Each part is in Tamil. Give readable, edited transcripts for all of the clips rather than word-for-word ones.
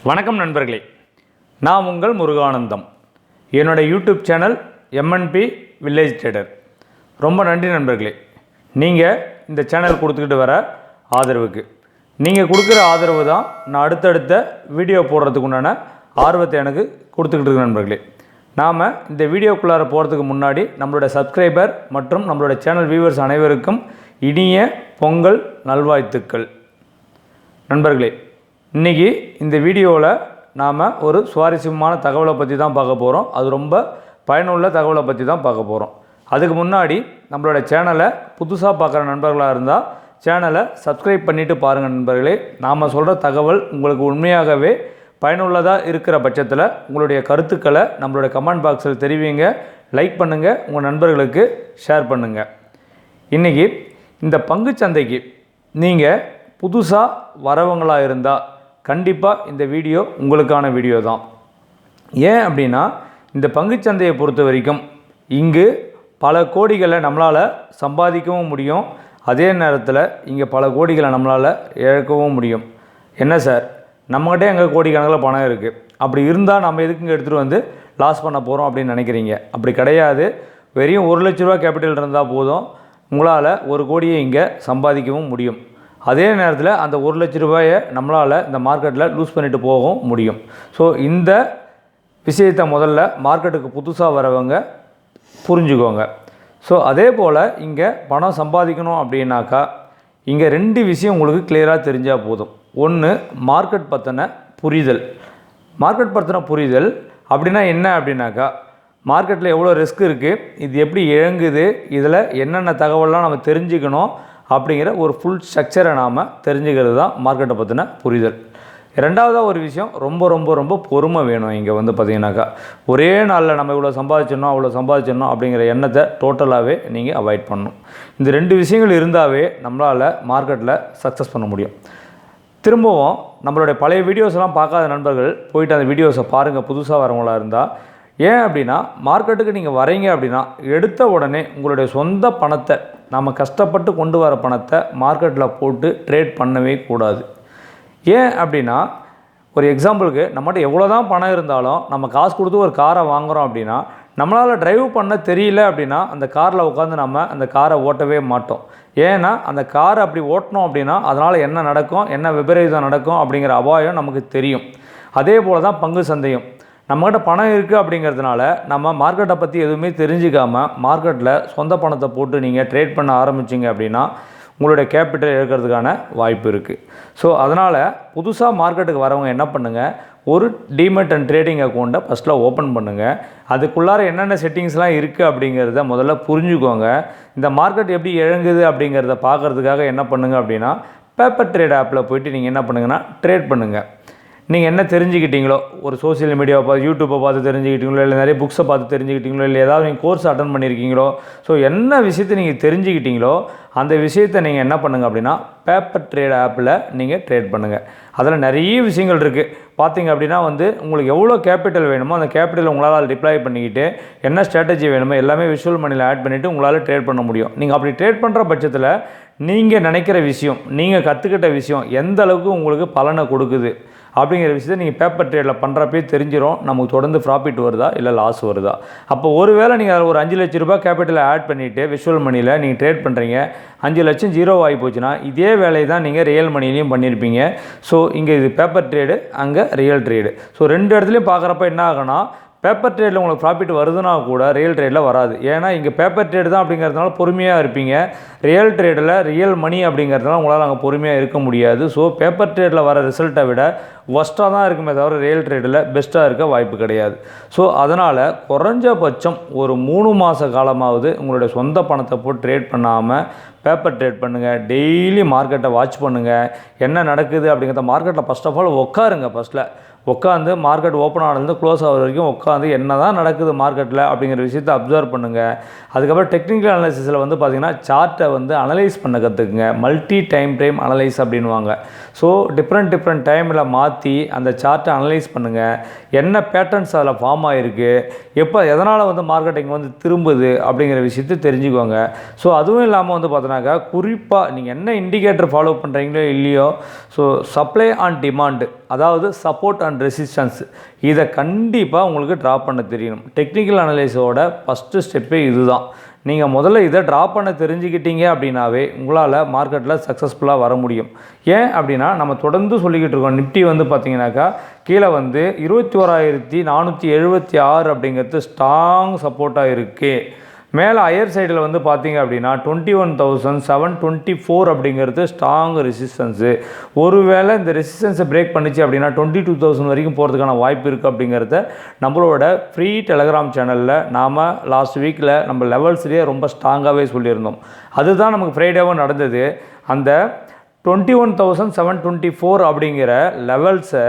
வணக்கம் நண்பர்களே, நான் உங்கள் முருகானந்தம். என்னோடய YouTube channel MNP village trader. ரொம்ப நன்றி நண்பர்களே. நீங்கள் இந்த சேனல் கொடுத்துக்கிட்டு வர ஆதரவுக்கு, நீங்கள் கொடுக்குற ஆதரவு தான் நான் அடுத்தடுத்த வீடியோ போடுறதுக்கு உண்டான ஆர்வத்தை எனக்கு கொடுத்துக்கிட்டு இருக்கு நண்பர்களே. நாம் இந்த வீடியோக்குள்ளார போகிறதுக்கு முன்னாடி நம்மளோட சப்ஸ்கிரைபர் மற்றும் நம்மளோட சேனல் வியூவர்ஸ் அனைவருக்கும் இனிய பொங்கல் நல்வாழ்த்துக்கள். நண்பர்களே, இன்றைக்கி இந்த வீடியோவில் நாம் ஒரு சுவாரஸ்யமான தகவலை பற்றி தான் பார்க்க போகிறோம். அது ரொம்ப பயனுள்ள தகவலை பற்றி தான் பார்க்க போகிறோம். அதுக்கு முன்னாடி நம்மளோட சேனலை புதுசாக பார்க்குற நண்பர்களாக இருந்தால் சேனலை சப்ஸ்கிரைப் பண்ணிவிட்டு பாருங்கள் நண்பர்களே. நாம் சொல்கிற தகவல் உங்களுக்கு உண்மையாகவே பயனுள்ளதாக இருக்கிற பட்சத்தில் உங்களுடைய கருத்துக்களை நம்மளுடைய கமெண்ட் பாக்ஸில் தெரிவிங்க, லைக் பண்ணுங்கள், உங்கள் நண்பர்களுக்கு ஷேர் பண்ணுங்கள். இன்றைக்கி இந்த பங்குச்சந்தைக்கு நீங்கள் புதுசாக வரவங்களாக இருந்தால் கண்டிப்பாக இந்த வீடியோ உங்களுக்கான வீடியோ தான். ஏன் அப்படின்னா, இந்த பங்குச்சந்தையை பொறுத்த வரைக்கும் இங்கு பல கோடிகளை நம்மளால் சம்பாதிக்கவும் முடியும், அதே நேரத்தில் இங்கே பல கோடிகளை நம்மளால் இழக்கவும் முடியும். என்ன சார், நம்மகிட்டே எங்கே கோடிக்கணக்கில் பணம் இருக்குது, அப்படி இருந்தால் நம்ம எதுக்குங்க எடுத்துகிட்டு வந்து லாஸ் பண்ண போகிறோம் அப்படின்னு நினைக்கிறீங்க? அப்படி கிடையாது. வெறும் 1 லட்ச ரூபா கேபிட்டல் இருந்தால் போதும், உங்களால் 1 கோடியை இங்கே சம்பாதிக்கவும் முடியும். அதே நேரத்தில் அந்த 1 லட்ச ரூபாயை நம்மளால் இந்த மார்க்கெட்டில் லூஸ் பண்ணிட்டு போகவும் முடியும். ஸோ இந்த விஷயத்தை முதல்ல மார்க்கெட்டுக்கு புதுசாக வரவங்க புரிஞ்சுக்கோங்க. ஸோ அதே போல் இங்கே பணம் சம்பாதிக்கணும் அப்படின்னாக்கா இங்கே 2 விஷயம் உங்களுக்கு கிளியராக தெரிஞ்சால் போதும். ஒன்று, மார்க்கெட் பற்றின புரிதல். மார்க்கெட் பற்றின புரிதல் அப்படின்னா என்ன அப்படின்னாக்கா, மார்க்கெட்டில் எவ்வளோ ரிஸ்க் இருக்குது, இது எப்படி இயங்குது, இதில் என்னென்ன தகவல்லாம் நம்ம தெரிஞ்சுக்கணும் அப்படிங்கிற ஒரு ஃபுல் ஸ்ட்ரக்சரை நாம் தெரிஞ்சுக்கிறது தான் மார்க்கெட்டை பற்றின புரிதல். ரெண்டாவதாக ஒரு விஷயம், ரொம்ப ரொம்ப ரொம்ப பொறுமை வேணும். இங்கே வந்து பார்த்திங்கனாக்கா ஒரே நாளில் நம்ம இவ்வளோ சம்பாதிச்சிடணும் அவ்வளோ சம்பாதிச்சிடணும் அப்படிங்கிற எண்ணத்தை டோட்டலாகவே நீங்கள் அவாய்ட் பண்ணணும். இந்த 2 விஷயங்கள் இருந்தாவே நம்மளால் மார்க்கெட்டில் சக்ஸஸ் பண்ண முடியும். திரும்பவும் நம்மளுடைய பழைய வீடியோஸ்லாம் பார்க்காத நண்பர்கள் போயிட்டு அந்த வீடியோஸை பாருங்கள், புதுசாக வரவங்களாக இருந்தால். ஏன் அப்படின்னா, மார்க்கெட்டுக்கு நீங்கள் வரீங்க அப்படின்னா எடுத்த உடனே உங்களுடைய சொந்த பணத்தை, நம்ம கஷ்டப்பட்டு கொண்டு வர பணத்தை மார்க்கெட்டில் போட்டு ட்ரேட் பண்ணவே கூடாது. ஏன் அப்படின்னா, ஒரு எக்ஸாம்பிளுக்கு நம்மகிட்ட எவ்வளோ தான் பணம் இருந்தாலும் நம்ம காசு கொடுத்து ஒரு காரை வாங்குகிறோம் அப்படின்னா, நம்மளால் டிரைவ் பண்ண தெரியல அப்படின்னா அந்த காரில் உட்காந்து நம்ம அந்த காரை ஓட்டவே மாட்டோம். ஏன்னா அந்த காரை அப்படி ஓட்டினோம் அப்படின்னா அதனால் என்ன நடக்கும், என்ன விபரீதம் நடக்கும் அப்படிங்கிற அபாயம் நமக்கு தெரியும். அதே போல் தான் பங்கு சந்தையும். நம்மகிட்ட பணம் இருக்குது அப்படிங்கிறதுனால நம்ம மார்க்கெட்டை பற்றி எதுவுமே தெரிஞ்சிக்காமல் மார்க்கெட்டில் சொந்த பணத்தை போட்டு நீங்கள் ட்ரேட் பண்ண ஆரம்பிச்சிங்க அப்படின்னா உங்களுடைய கேபிட்டல் இழக்கிறதுக்கான வாய்ப்பு இருக்குது. ஸோ அதனால் புதுசாக மார்க்கெட்டுக்கு வரவங்க என்ன பண்ணுங்கள், ஒரு டிமெட் அண்ட் ட்ரேடிங் அக்கௌண்ட்டை ஃபஸ்ட்டில் ஓப்பன் பண்ணுங்கள். அதுக்குள்ளார என்னென்ன செட்டிங்ஸ்லாம் இருக்குது அப்படிங்கிறத முதல்ல புரிஞ்சுக்கோங்க. இந்த மார்க்கெட் எப்படி இழங்குது அப்படிங்கிறத பார்க்குறதுக்காக என்ன பண்ணுங்கள் அப்படின்னா, பேப்பர் ட்ரேட் ஆப்பில் போய்ட்டு நீங்கள் என்ன பண்ணுங்கன்னா ட்ரேட் பண்ணுங்கள். நீங்கள் என்ன தெரிஞ்சுக்கிட்டீங்களோ, ஒரு சோசியல் மீடியாவை பார்த்து, யூடியூப்பை பார்த்து தெரிஞ்சுக்கிட்டீங்களோ, இல்லை நிறைய புக்ஸை பார்த்து தெரிஞ்சுக்கிட்டீங்களோ, இல்லை ஏதாவது நீங்கள் கோர்ஸ் அட்டன் பண்ணியிருக்கீங்களோ, ஸோ என்ன விஷயத்தை நீங்கள் தெரிஞ்சுக்கிட்டீங்களோ அந்த விஷயத்தை நீங்கள் என்ன பண்ணுங்கள் அப்படின்னா பேப்பர் ட்ரேட் ஆப்பில் நீங்கள் ட்ரேட் பண்ணுங்கள். அதில் நிறைய விஷயங்கள் இருக்குது. பார்த்திங்க அப்படின்னா உங்களுக்கு எவ்வளோ கேபிட்டல் வேணுமோ அந்த கேபிட்டல் உங்களால் டிப்ளாய் பண்ணிக்கிட்டு என்ன ஸ்ட்ராட்டஜி வேணுமோ எல்லாமே விஷுவல் மணியில் ஆட் பண்ணிவிட்டு உங்களால் ட்ரேட் பண்ண முடியும். நீங்கள் அப்படி ட்ரேட் பண்ணுற பட்சத்தில் நீங்கள் நினைக்கிற விஷயம், நீங்கள் கற்றுக்கிட்ட விஷயம் எந்த அளவுக்கு உங்களுக்கு பலனை கொடுக்குது அப்படிங்கிற விஷயத்தை நீங்கள் பேப்பர் ட்ரேடில் பண்ணுறப்பே தெரிஞ்சிடும். நமக்கு தொடர்ந்து ப்ராஃபிட் வருதா இல்லை லாஸ் வருதா. அப்போ ஒருவேளை நீங்கள் அதில் ஒரு 5 லட்ச ரூபாய் கேபிட்டலை ஆட் பண்ணிவிட்டு விஷுவல் மணியில் நீங்கள் ட்ரேட் பண்ணுறீங்க, 5 லட்சம் ஜீரோ ஆகி போச்சுன்னா இதே வேலையை தான் நீங்கள் ரியல் மணிலையும் பண்ணியிருப்பீங்க. ஸோ இங்கே இது பேப்பர் ட்ரேடு, அங்கே ரியல் ட்ரேடு. ஸோ 2 இடத்துலையும் பார்க்குறப்ப என்ன ஆகுனா, பேப்பர் ட்ரேடில் உங்களுக்கு ப்ராஃபிட் வருதுன்னா கூட ரியல் ட்ரேடில் வராது. ஏன்னா இங்கே பேப்பர் ட்ரேடு தான் அப்படிங்கிறதுனால பொறுமையாக இருப்பீங்க. ரியல் ட்ரேடில் ரியல் மணி அப்படிங்கிறதுனால உங்களால் அங்கே பொறுமையாக இருக்க முடியாது. ஸோ பேப்பர் ட்ரேடில் வர ரிசல்ட்டை விட ஒஸ்ட்டாக தான் இருக்குமே தவிர ரியல் ட்ரேடில் பெஸ்ட்டாக இருக்க வாய்ப்பு கிடையாது. ஸோ அதனால் குறைஞ்சபட்சம் ஒரு 3 மாத காலமாவது உங்களுடைய சொந்த பணத்தை போட்டு ட்ரேட் பண்ணாமல் பேப்பர் ட்ரேட் பண்ணுங்கள். டெய்லி மார்க்கெட்டை வாட்ச் பண்ணுங்கள், என்ன நடக்குது அப்படிங்கிறத. மார்க்கெட்டில் ஃபஸ்ட் ஆஃப் ஆல் உட்காருங்க. ஃபஸ்ட்டில் உட்காந்து மார்க்கெட் ஓப்பன் ஆனதுலேருந்து க்ளோஸ் ஆகிற வரைக்கும் உட்காந்து என்ன தான் நடக்குது மார்க்கெட்டில் அப்படிங்கிற விஷயத்தை அப்சர்வ் பண்ணுங்கள். அதுக்கப்புறம் டெக்னிக்கல் அனலைசிஸில் பார்த்திங்கன்னா சார்ட்டை அனலைஸ் பண்ண கற்றுக்குங்க. மல்டி டைம் அனலைஸ் அப்படின்வாங்க. ஸோ டிஃப்ரெண்ட் டைமில் மாற்றி அந்த சார்ட்டை அனலைஸ் பண்ணுங்கள். என்ன பேட்டர்ன்ஸ் அதில் ஃபார்ம் ஆகிருக்கு, எப்போ எதனால் மார்க்கெட்டிங் திரும்புது அப்படிங்கிற விஷயத்தை தெரிஞ்சுக்கோங்க. ஸோ அதுவும் இல்லாமல் பார்த்தோன்னாக்கா குறிப்பாக நீங்கள் என்ன இண்டிகேட்டர் ஃபாலோ பண்ணுறீங்களோ இல்லையோ, ஸோ சப்ளை அண்ட் டிமாண்டு அதாவது சப்போர்ட் அண்ட் ரெசிஸ்டன்ஸ், இதை கண்டிப்பாக உங்களுக்கு ட்ரா பண்ண தெரியணும். டெக்னிக்கல் அனலைஸோட ஃபஸ்ட்டு ஸ்டெப்பே இதுதான். நீங்கள் முதல்ல இதை ட்ரா பண்ண தெரிஞ்சுக்கிட்டீங்க அப்படின்னாவே உங்களால் மார்க்கெட்டில் சக்ஸஸ்ஃபுல்லாக வர முடியும். ஏன் அப்படின்னா நம்ம தொடர்ந்து சொல்லிக்கிட்டு இருக்கோம். நிஃப்டி வந்து பார்த்திங்கனாக்கா கீழே வந்து 21,476 அப்படிங்கிறது ஸ்ட்ராங் சப்போர்ட்டாக இருக்குது. மேலே ஹையர் சைடில் வந்து பார்த்திங்க அப்படின்னா 21,724 அப்படிங்கிறது ஸ்ட்ராங் ரெசிஸ்டன்ஸு. ஒருவேளை இந்த ரெசிஸ்டன்ஸை பிரேக் பண்ணிச்சு அப்படின்னா 22,000 வரைக்கும் போகிறதுக்கான வாய்ப்பு இருக்குது அப்படிங்கிறத நம்மளோட ஃப்ரீ டெலகிராம் சேனலில் நாம் லாஸ்ட் வீக்கில் நம்ம லெவல்ஸ்லேயே ரொம்ப ஸ்ட்ராங்காகவே சொல்லியிருந்தோம். அதுதான் நமக்கு ஃப்ரைடேவும் நடந்தது. அந்த 21,724 அப்படிங்கிற லெவல்ஸை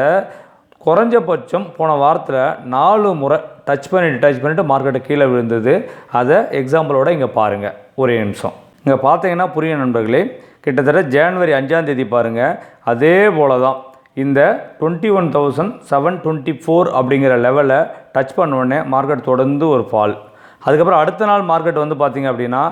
குறைஞ்சபட்சம் போன வாரத்தில் 4 முறை டச் பண்ணிவிட்டு மார்க்கெட்டை கீழே விழுந்தது. அதை எக்ஸாம்பிளோட இங்கே பாருங்கள். ஒரே நிமிஷம் இங்கே பார்த்தீங்கன்னா புரியும் நண்பர்களே. கிட்டத்தட்ட ஜனவரி 5ஆம் தேதி பாருங்கள், அதே போல் தான் இந்த 21,724 அப்படிங்கிற லெவலை டச் பண்ணோடனே மார்க்கெட் தொடர்ந்து ஒரு ஃபால். அதுக்கப்புறம் அடுத்த நாள் மார்க்கெட் வந்து பார்த்திங்க அப்படின்னா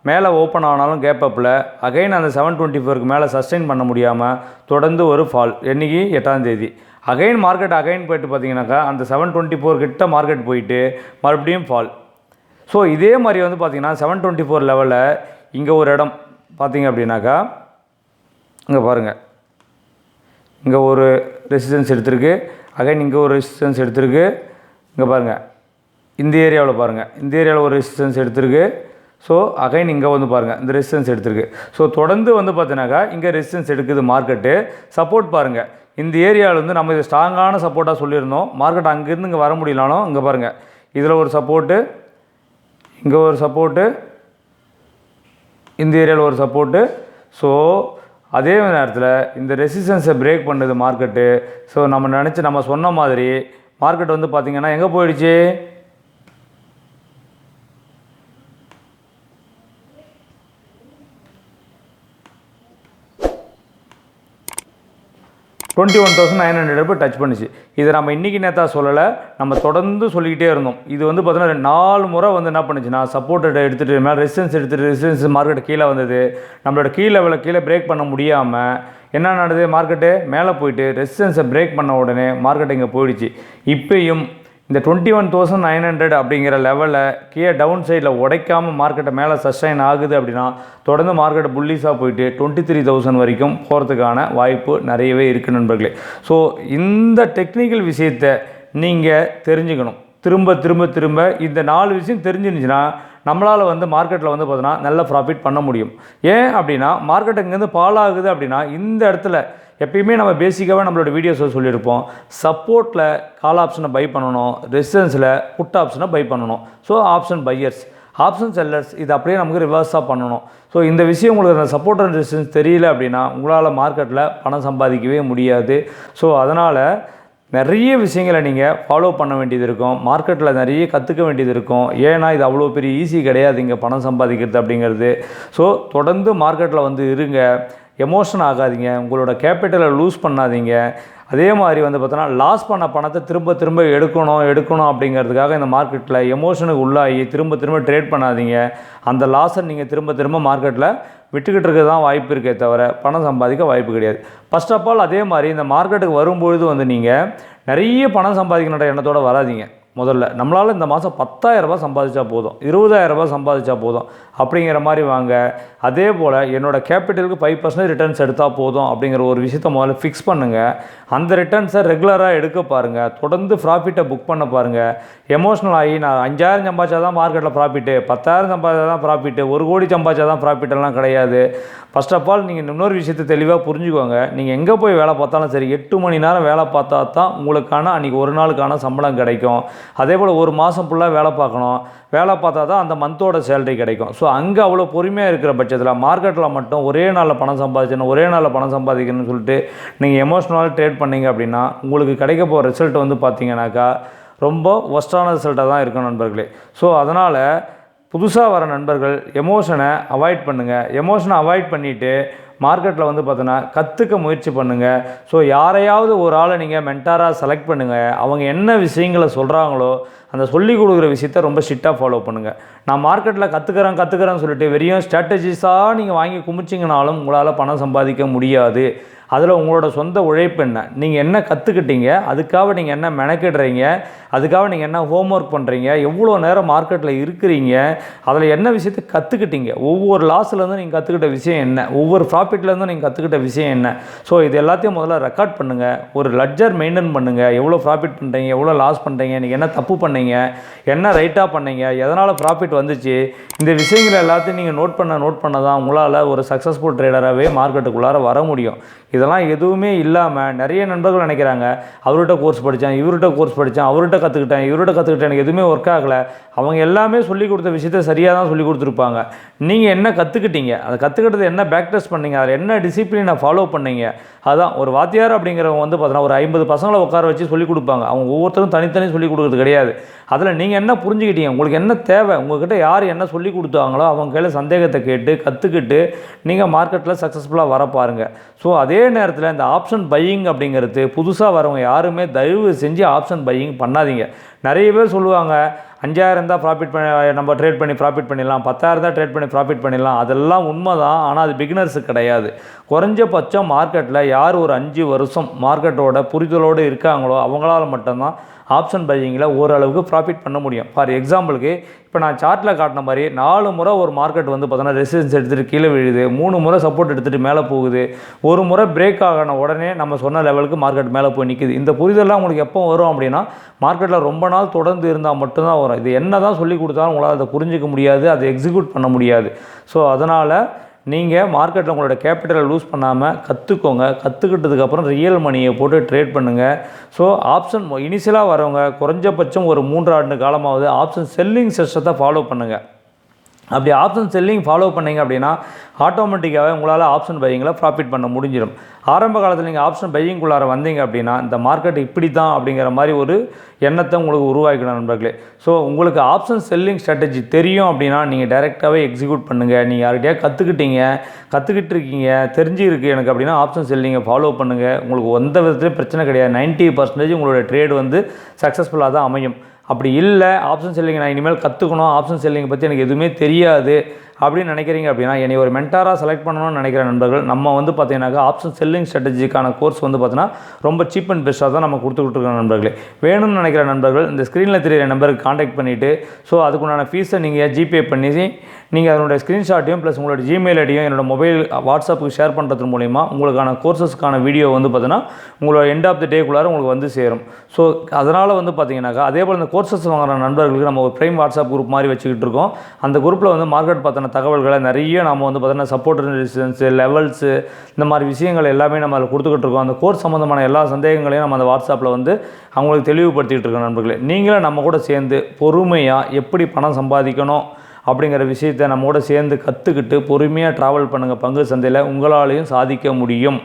மேலே ஓப்பன் ஆனாலும் கேப் அப்பில் அகைன் அந்த 724க்கு மேலே சஸ்டெயின் பண்ண முடியாமல் தொடர்ந்து ஒரு ஃபால். என்றைக்கு 8ஆம் தேதி அகைன் மார்க்கெட் போயிட்டு பார்த்தீங்கன்னாக்கா அந்த 724 கிட்ட மார்க்கெட் போயிட்டு மறுபடியும் ஃபால். ஸோ இதே மாதிரி வந்து பார்த்திங்கன்னா 724 லெவலில் இங்கே ஒரு இடம் பார்த்திங்க அப்படின்னாக்கா இங்கே பாருங்கள், இங்கே ஒரு ரெசிஸ்டன்ஸ் எடுத்திருக்கு, அகைன் இங்கே ஒரு ரெசிஸ்டன்ஸ் எடுத்திருக்கு. இங்கே பாருங்கள், இந்த ஏரியாவில் பாருங்கள், இந்த ஏரியாவில் ஒரு ரெசிஸ்டன்ஸ் எடுத்திருக்கு. ஸோ அகைன் இங்கே வந்து பாருங்கள், இந்த ரெசிஸ்டன்ஸ் எடுத்திருக்கு. ஸோ தொடர்ந்து வந்து பார்த்தீங்கன்னாக்கா இங்கே ரெசிஸ்டன்ஸ் எடுக்குது மார்க்கெட்டு. சப்போர்ட் பாருங்கள், இந்த ஏரியாவில் வந்து நம்ம இது ஸ்ட்ராங்கான சப்போர்ட்டாக சொல்லியிருந்தோம். மார்க்கெட் அங்கேருந்து இங்கே வர முடியலானோ இங்கே பாருங்கள், இதில் ஒரு சப்போர்ட்டு, இங்கே ஒரு சப்போர்ட்டு, இந்த ஏரியாவில் ஒரு சப்போர்ட்டு. ஸோ அதே நேரத்தில் இந்த ரெசிஸ்டன்ஸை பிரேக் பண்ணுது மார்க்கெட்டு. ஸோ நம்ம சொன்ன மாதிரி மார்க்கெட் வந்து பார்த்திங்கன்னா எங்கே போயிடுச்சு, 21,900 போய் டச் பண்ணிச்சு. இதை நம்ம இன்றைக்கி நேற்றா சொல்லலை, நம்ம தொடர்ந்து சொல்லிக்கிட்டே இருந்தோம். இது வந்து பார்த்தீங்கன்னா 4 முறை வந்து என்ன பண்ணுச்சுன்னா சப்போர்ட்டை எடுத்துகிட்டு மேலே ரெசிஸ்டன்ஸ் மார்க்கெட் கீழே வந்தது. நம்மளோட கீழே பிரேக் பண்ண முடியாமல் என்ன நடந்தது, மார்க்கெட்டு மேலே போயிட்டு ரெசிஸ்டன்ஸை பிரேக் பண்ண உடனே மார்க்கெட் இங்கே போயிடுச்சு. இப்போயும் இந்த 21,900 அப்படிங்கிற லெவலில் கீழே டவுன் சைடில் உடைக்காமல் மார்க்கெட்டை மேலே சஸ்டைன் ஆகுது அப்படின்னா தொடர்ந்து மார்க்கெட்டை புல்லிஸாக போயிட்டு 23,000 வரைக்கும் போகிறதுக்கான வாய்ப்பு நிறையவே இருக்குது நண்பர்களே. ஸோ இந்த டெக்னிக்கல் விஷயத்தை நீங்கள் தெரிஞ்சுக்கணும். திரும்ப இந்த 4 விஷயம் தெரிஞ்சிருந்துச்சுன்னா நம்மளால் வந்து மார்க்கெட்டில் வந்து பார்த்தோன்னா நல்ல ப்ராஃபிட் பண்ண முடியும். ஏன் அப்படின்னா மார்க்கெட் இங்கேருந்து ஃபால் ஆகுது அப்படின்னா இந்த இடத்துல எப்பயுமே நம்ம பேசிக்காகவே நம்மளோட வீடியோஸில் சொல்லியிருப்போம், சப்போர்ட்டில் கால் ஆப்ஷனை பை பண்ணணும், ரெசிஸ்டன்ஸில் புட் ஆப்ஷனை பை பண்ணணும். So option buyers, option sellers, இது அப்படியே நமக்கு ரிவர்ஸாக பண்ணணும். ஸோ இந்த விஷயம் உங்களுக்கு அந்த சப்போர்ட் அண்ட் ரெசிஸ்டன்ஸ் தெரியல அப்படின்னா உங்களால் மார்க்கெட்டில் பணம் சம்பாதிக்கவே முடியாது. ஸோ அதனால் நிறைய விஷயங்களை நீங்கள் ஃபாலோ பண்ண வேண்டியது இருக்கும், மார்க்கெட்டில் நிறைய கற்றுக்க வேண்டியது இருக்கும். ஏன்னா இது அவ்வளோ பெரிய ஈஸி கிடையாது இங்கே பணம் சம்பாதிக்கிறது அப்படிங்கிறது. ஸோ தொடர்ந்து மார்க்கெட்டில் வந்து இருங்க, எமோஷன் ஆகாதீங்க, உங்களோட கேபிட்டலை லூஸ் பண்ணாதீங்க. அதே மாதிரி வந்து பார்த்தோன்னா லாஸ் பண்ண பணத்தை திரும்ப எடுக்கணும் அப்படிங்கிறதுக்காக இந்த மார்க்கெட்டில் எமோஷனுக்கு உள்ளாகி திரும்ப ட்ரேட் பண்ணாதீங்க. அந்த லாஸை நீங்கள் திரும்ப மார்க்கெட்டில் விட்டுக்கிட்டு இருக்க தான் வாய்ப்பு இருக்கே தவிர பணம் சம்பாதிக்க வாய்ப்பு கிடையாது. ஃபர்ஸ்ட் ஆஃப் ஆல் அதே மாதிரி இந்த மார்க்கெட்டுக்கு வரும்பொழுது வந்து நீங்கள் நிறைய பணம் சம்பாதிக்கணுன்ற எண்ணத்தோடு வராதிங்க. முதல்ல நம்மளால் இந்த மாதம் 10,000 ரூபாய் சம்பாதிச்சா போதும், 20,000 ரூபாய் சம்பாதிச்சா போதும் அப்படிங்கிற மாதிரி வாங்க. அதே போல் என்னோடய கேபிட்டலுக்கு 5% ரிட்டர்ன்ஸ் எடுத்தால் போதும் அப்படிங்கிற ஒரு விஷயத்த முதல்ல ஃபிக்ஸ் பண்ணுங்கள். அந்த ரிட்டர்ன்ஸை ரெகுலராக எடுக்க பாருங்கள், தொடர்ந்து ப்ராஃபிட்டை புக் பண்ண பாருங்கள். எமோஷ்னல் ஆகி நான் 5,000 சம்பாதிச்சா தான் மார்க்கெட்டில் ப்ராஃபிட்டு, 10,000 சம்பாதிச்சா தான் ப்ராஃபிட்டு, 1 கோடி சம்பாதிச்சா தான் ப்ராஃபிட்டெல்லாம் கிடையாது. ஃபர்ஸ்ட் ஆஃப் ஆல் நீங்கள் இன்னொரு விஷயத்தை தெளிவாக புரிஞ்சுக்கோங்க. நீங்கள் எங்கே போய் வேலை பார்த்தாலும் சரி 8 மணி நேரம் வேலை பார்த்தா தான் உங்களுக்கான அன்றைக்கி ஒரு நாளுக்கான சம்பளம் கிடைக்கும். அதே போல் ஒரு மாதம் ஃபுல்லாக வேலை பார்க்கணும், வேலை பார்த்தா தான் அந்த மந்தோட சேலரி கிடைக்கும். ஸோ அங்கே அவ்வளோ பொறுமையாக இருக்கிற பட்சத்தில் மார்க்கெட்டில் மட்டும் ஒரே நாளில் பணம் சம்பாதிக்கணும்னு சொல்லிட்டு நீங்கள் எமோஷ்னலாக ட்ரேட் பண்ணிங்க அப்படின்னா உங்களுக்கு கிடைக்க போகிற ரிசல்ட் வந்து பார்த்தீங்கன்னாக்கா ரொம்ப ஒஸ்ட்டான ரிசல்ட்டாக தான் இருக்கும் நண்பர்களே. ஸோ அதனால் புதுசாக வர நண்பர்கள் எமோஷனை அவாய்ட் பண்ணுங்கள். எமோஷனை அவாய்ட் பண்ணிவிட்டு மார்க்கெட்டில் வந்து பார்த்தோன்னா கற்றுக்க முயற்சி பண்ணுங்கள். ஸோ யாரையாவது ஒரு ஆளை நீங்கள் மென்டாராக செலக்ட் பண்ணுங்கள். அவங்க என்ன விஷயங்களை சொல்கிறாங்களோ அந்த சொல்லிக் கொடுக்குற விஷயத்த ரொம்ப ஸ்ட்ரிக்டாக ஃபாலோ பண்ணுங்கள். நான் மார்க்கெட்டில் கற்றுக்கிறேன்னு சொல்லிட்டு வெறியும் ஸ்ட்ராட்டஜிஸாக நீங்கள் வாங்கி குமிச்சிங்கனாலும் உங்களால் பணம் சம்பாதிக்க முடியாது. அதில் உங்களோட சொந்த உழைப்பு என்ன, நீங்கள் என்ன கற்றுக்கிட்டீங்க, அதுக்காக நீங்கள் என்ன மெனக்கிடுறீங்க, அதுக்காக நீங்கள் என்ன ஹோம்ஒர்க் பண்ணுறீங்க, எவ்வளோ நேரம் மார்க்கெட்டில் இருக்கிறீங்க, அதில் என்ன விஷயத்தை கற்றுக்கிட்டீங்க, ஒவ்வொரு லாஸ்லேருந்து நீங்கள் கற்றுக்கிட்ட விஷயம் என்ன, ஒவ்வொரு ப்ராஃபிட்லேருந்து நீங்கள் கற்றுக்கிட்ட விஷயம் என்ன. ஸோ இது எல்லாத்தையும் முதல்ல ரெக்கார்ட் பண்ணுங்கள், ஒரு லட்ஜர் மெயின்டைன் பண்ணுங்கள். எவ்வளோ ப்ராஃபிட் பண்ணுறீங்க, எவ்வளோ லாஸ் பண்ணுறீங்க, நீங்கள் என்ன தப்பு பண்ணீங்க, என்ன ரைட்டாக பண்ணீங்க, எதனால் ப்ராஃபிட் வந்துச்சு, இந்த விஷயங்கள் எல்லாத்தையும் நீங்கள் நோட் பண்ண தான் உங்களால் ஒரு சக்ஸஸ்ஃபுல் ட்ரேடராகவே மார்க்கெட்டுக்குள்ளார வர முடியும். இதெல்லாம் எதுவுமே இல்லாமல் நிறைய நண்பர்கள் நினைக்கிறாங்க, அவர்கிட்ட கோர்ஸ் படித்தேன், இவர்கிட்ட கோர்ஸ் படித்தேன், அவர்கிட்ட கற்றுக்கிட்டேன், இவர்கிட்ட கற்றுக்கிட்டேன், எனக்கு எதுவுமே ஒர்க் ஆகலை. அவங்க எல்லாமே சொல்லிக் கொடுத்த விஷயத்தை சரியாக தான் சொல்லிக் கொடுத்துருப்பாங்க. நீங்கள் என்ன கற்றுக்கிட்டீங்க, அதை கற்றுக்கிட்டது என்ன பேக் டெஸ்ட் பண்ணீங்க, அதில் என்ன டிசிப்ளினை ஃபாலோ பண்ணீங்க. அதுதான் ஒரு வாத்தியார் அப்படிங்கிறவங்க வந்து பார்த்தீங்கன்னா ஒரு 50 பசங்களை உட்கார வச்சு சொல்லிக் கொடுப்பாங்க. அவங்க ஒவ்வொருத்தரும் தனித்தனி சொல்லிக் கொடுக்குறது கிடையாது. அதில் நீங்கள் என்ன புரிஞ்சுக்கிட்டீங்க, உங்களுக்கு என்ன தேவை, உங்கள்கிட்ட யார் என்ன சொல்லி கொடுத்தாங்களோ அவங்க கையில் சந்தேகத்தை கேட்டு கற்றுக்கிட்டு நீங்கள் மார்க்கெட்டில் சக்ஸஸ்ஃபுல்லாக வர பாருங்கள். ஸோ அதே நேரத்தில் இந்த ஆப்ஷன் பையிங் அப்படிங்கிறது புதுசாக வரவங்க யாருமே தயவு செஞ்சு ஆப்ஷன் பையிங் பண்ணாதீங்க. நிறைய பேர் சொல்லுவாங்க 5000 தான் ப்ராஃபிட் பண்ணி நம்ம ட்ரேட் பண்ணி ப்ராஃபிட் பண்ணிடலாம், 10,000 தான் ட்ரேட் பண்ணி ப்ராஃபிட் பண்ணிடலாம். அதெல்லாம் உண்மை தான், ஆனால் அது பிகினர்ஸுக்கு கிடையாது. குறைஞ்சபட்சம் மார்க்கெட்டில் யார் ஒரு 5 வருஷம் மார்க்கெட்டோட புரிதலோடு இருக்காங்களோ அவங்களால மட்டும்தான் ஆப்ஷன் பையிங்கில் ஓரளவுக்கு ப்ராஃபிட் பண்ண முடியும். ஃபார் எக்ஸாம்பிளுக்கு இப்போ நான் சார்ட்டில் காட்டின மாதிரி 4 முறை ஒரு மார்க்கெட் வந்து பார்த்தோன்னா ரெசிஸ்டன்ஸ் எடுத்துகிட்டு கீழே விழுது, 3 முறை சப்போர்ட் எடுத்துகிட்டு மேலே போகுது, ஒரு முறை பிரேக் ஆகின உடனே நம்ம சொன்ன லெவலுக்கு மார்க்கெட் மேலே போய் நிற்குது. இந்த புரிதலாம் உங்களுக்கு எப்போ வரும் அப்படின்னா மார்க்கெட்டில் ரொம்ப நாள் தொடர்ந்து இருந்தால் மட்டும்தான் வரும். இது என்ன தான் சொல்லி கொடுத்தாலும் உங்களால் அதை புரிஞ்சிக்க முடியாது, அதை எக்ஸிக்யூட் பண்ண முடியாது. ஸோ அதனால் நீங்கள் மார்க்கெட்டில் உங்களோட கேபிட்டலை லூஸ் பண்ணாமல் கற்றுக்கோங்க. கற்றுக்கிட்டதுக்கப்புறம் ரியல் மணியை போட்டு ட்ரேட் பண்ணுங்கள். ஸோ ஆப்ஷன் இனிஷியலாக வரவங்க குறைஞ்சபட்சம் ஒரு 3 ஆண்டு காலமாவது ஆப்ஷன் செல்லிங் சிஸ்டத்தை ஃபாலோ பண்ணுங்கள். அப்படி ஆப்ஷன் செல்லிங் ஃபாலோ பண்ணிங்க அப்படின்னா ஆட்டோமேட்டிக்காகவே உங்களால் ஆப்ஷன் பையிங்கில் ப்ராஃபிட் பண்ண முடிஞ்சிடும். ஆரம்ப காலத்தில் நீங்கள் ஆப்ஷன் பையிங்குள்ளார வந்தீங்க அப்படின்னா இந்த மார்க்கெட் இப்படி தான் அப்படிங்கிற மாதிரி ஒரு எண்ணத்தை உங்களுக்கு உருவாக்கிடும் நண்பர்களே. ஸோ உங்களுக்கு ஆப்ஷன் செல்லிங் ஸ்ட்ராட்டஜி தெரியும் அப்படின்னா நீங்கள் டைரெக்டாகவே எக்ஸிக்யூட் பண்ணுங்கள். நீங்கள் யார்கிட்டயா கற்றுக்கிட்டு இருக்கீங்க, தெரிஞ்சிருக்கு எனக்கு அப்படின்னா ஆப்ஷன் செல்லிங்கை ஃபாலோ பண்ணுங்கள். உங்களுக்கு எந்த விதத்துலையும் பிரச்சனை கிடையாது. 90% உங்களோட ட்ரேடு வந்து சக்ஸஸ்ஃபுல்லாக தான் அமையும். அப்படி இல்லை ஆப்ஷன் செல்லிங் நான் இனிமேல் கற்றுக்கணும், ஆப்ஷன் செல்லிங்கை பற்றி எனக்கு எதுவுமே தெரியாது அப்படின்னு நினைக்கிறீங்க அப்படின்னா என்னை ஒரு மென்டாராக செலக்ட் பண்ணணும்னு நினைக்கிற நண்பர்கள் நம்ம வந்து பார்த்தீங்கன்னாக்கா ஆப்ஷன் செல்லிங் ஸ்ட்ராட்டஜிக்கான கோர்ஸ் வந்து பார்த்தீங்கன்னா ரொம்ப சீப் அண்ட் பெஸ்ட்டாக தான் நம்ம கொடுத்துக்கிட்டு இருக்கோம் நண்பர்களே. வேணும்னு நினைக்கிற நண்பர்கள் இந்த ஸ்க்ரீனில் தெரியிற நம்பருக்கு காண்டாக்ட் பண்ணிவிட்டு ஸோ அதுக்குண்டான ஃபீஸை நீங்கள் ஜிபே பண்ணி நீங்கள் அதனுடைய ஸ்க்ரீன்ஷாட்டையும் ப்ளஸ் உங்களோட ஜிமெயில் ஐடியும் என்னோட மொபைல் வாட்ஸ்அப்புக்கு ஷேர் பண்ணுறது மூலிமா உங்களுக்கான கோர்சஸ்க்கான வீடியோ வந்து பார்த்தீங்கன்னா உங்களோட எண்ட் ஆஃப் த டேக்குள்ளார உங்களுக்கு வந்து சேரும். ஸோ அதனால் வந்து பார்த்தீங்கன்னாக்கா அதே போல் இந்த கோர்சஸ் வாங்குற நண்பர்களுக்கு நம்ம ஒரு ப்ரைம் வாட்ஸ்அப் குரூப் மாதிரி வச்சுக்கிட்டு இருக்கோம். அந்த குரூப்பில் வந்து மார்க்கெட் பார்த்தின தகவல்களை நிறைய நம்ம வந்து பார்த்தீங்கன்னா சப்போர்ட் ரெசிஸ்டன்ஸு லெவல்ஸு இந்த மாதிரி விஷயங்கள் எல்லாமே நம்ம அதில் கொடுத்துக்கிட்டு இருக்கோம். அந்த கோர்ஸ் சம்மந்தமான எல்லா சந்தேகங்களையும் நம்ம அந்த வாட்ஸ்அப்பில் வந்து அவங்களுக்கு தெளிவுபடுத்திக்கிட்டு இருக்கோம் நண்பர்களே. நீங்களும் நம்ம கூட சேர்ந்து பொறுமையாக எப்படி பணம் சம்பாதிக்கணும் அப்படிங்கிற விஷயத்தை நம்ம கூட சேர்ந்து கற்றுக்கிட்டு பொறுமையாக ட்ராவல் பண்ணுங்கள். பங்கு சந்தையில் உங்களாலையும் சாதிக்க முடியும்.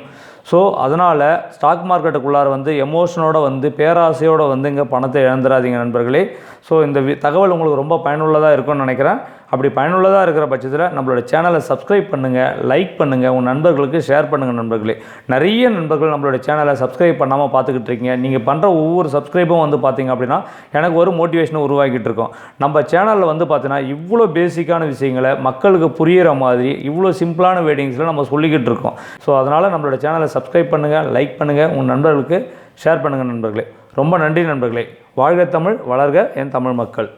ஸோ அதனால் ஸ்டாக் மார்க்கெட்டுக்குள்ளார வந்து எமோஷனோட வந்து பேராசையோடு வந்து இங்கே பணத்தை இழந்துடாதீங்க நண்பர்களே. ஸோ இந்த தகவல் உங்களுக்கு ரொம்ப பயனுள்ளதாக இருக்கும்னு நினைக்கிறேன். அப்படி பயனுள்ளதாக இருக்கிற பட்சத்தில் நம்மளோட சேனலை சப்ஸ்கிரைப் பண்ணுங்கள், லைக் பண்ணுங்கள், உங்கள் நண்பர்களுக்கு ஷேர் பண்ணுங்கள் நண்பர்களே. நிறைய நண்பர்கள் நம்மளோட சேனலை சப்ஸ்கிரைப் பண்ணாமல் பார்த்துக்கிட்டு இருக்கீங்க. நீங்கள் பண்ணுற ஒவ்வொரு சப்ஸ்கிரைபும் வந்து பார்த்திங்க அப்படின்னா எனக்கு ஒரு மோட்டிவேஷனை உருவாக்கிட்டு இருக்கோம். நம்ம சேனலில் வந்து பார்த்தீங்கன்னா இவ்வளோ பேசிக்கான விஷயங்களை மக்களுக்கு புரிகிற மாதிரி இவ்வளோ சிம்பிளான வேர்டிங்ஸில் நம்ம சொல்லிக்கிட்டு இருக்கோம். ஸோ அதனால் நம்மளோட சேனலை சப்ஸ்கிரைப் பண்ணுங்கள், லைக் பண்ணுங்கள், உங்கள் நண்பர்களுக்கு ஷேர் பண்ணுங்கள் நண்பர்களே. ரொம்ப நன்றி நண்பர்களே. வாழ்க தமிழ், வளர்க என் தமிழ் மக்கள்.